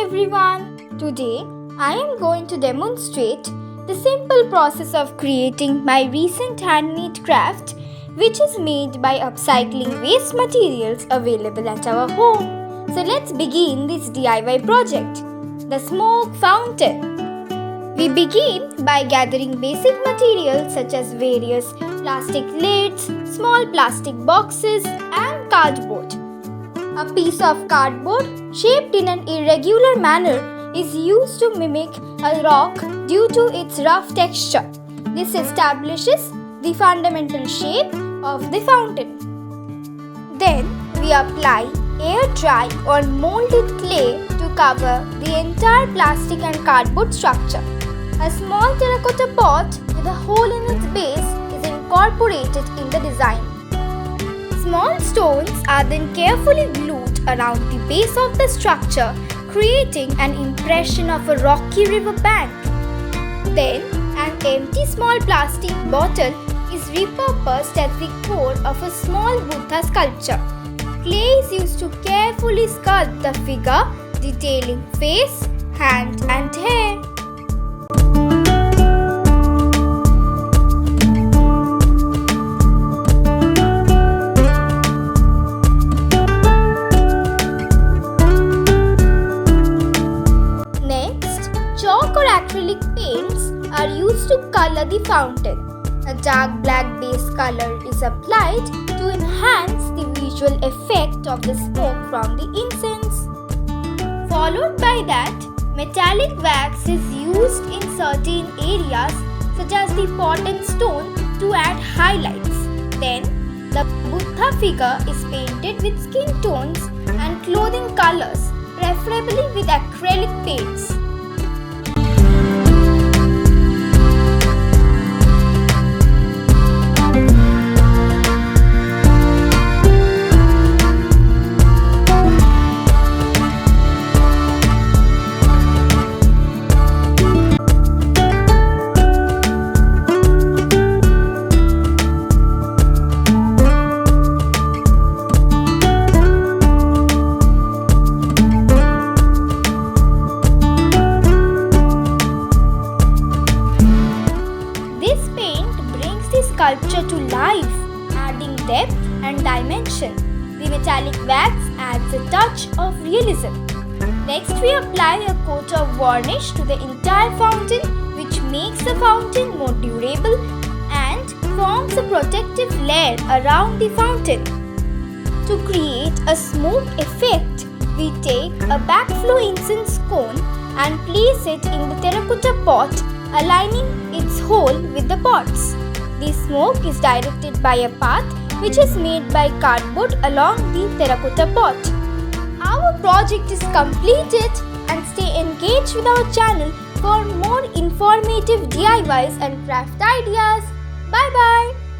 everyone! Today I am going to demonstrate the simple process of creating my recent handmade craft, which is made by upcycling waste materials available at our home. So let's begin this DIY project, the smoke fountain. We begin by gathering basic materials such as various plastic lids, small plastic boxes and cardboard. A piece of cardboard shaped in an irregular manner is used to mimic a rock due to its rough texture. This establishes the fundamental shape of the fountain. Then we apply air dry or molded clay to cover the entire plastic and cardboard structure. A small terracotta pot with a hole in its base is incorporated in the design. Small stones are then carefully glued around the base of the structure, creating an impression of a rocky river bank. Then, an empty small plastic bottle is repurposed as the core of a small Buddha sculpture. Clay is used to carefully sculpt the figure, detailing face, hand and hair. Chalk or acrylic paints are used to color the fountain. A dark black base color is applied to enhance the visual effect of the smoke from the incense. Followed by that, metallic wax is used in certain areas such as the pot and stone to add highlights. Then, the Buddha figure is painted with skin tones and clothing colors, preferably with acrylic paints. Sculpture to life, adding depth and dimension. The metallic wax adds a touch of realism. Next, we apply a coat of varnish to the entire fountain, which makes the fountain more durable and forms a protective layer around the fountain. To create a smoke effect, we take a backflow incense cone and place it in the terracotta pot, aligning its hole with the pots. The smoke is directed by a path which is made by cardboard along the terracotta pot. Our project is completed, and stay engaged with our channel for more informative DIYs and craft ideas. Bye bye.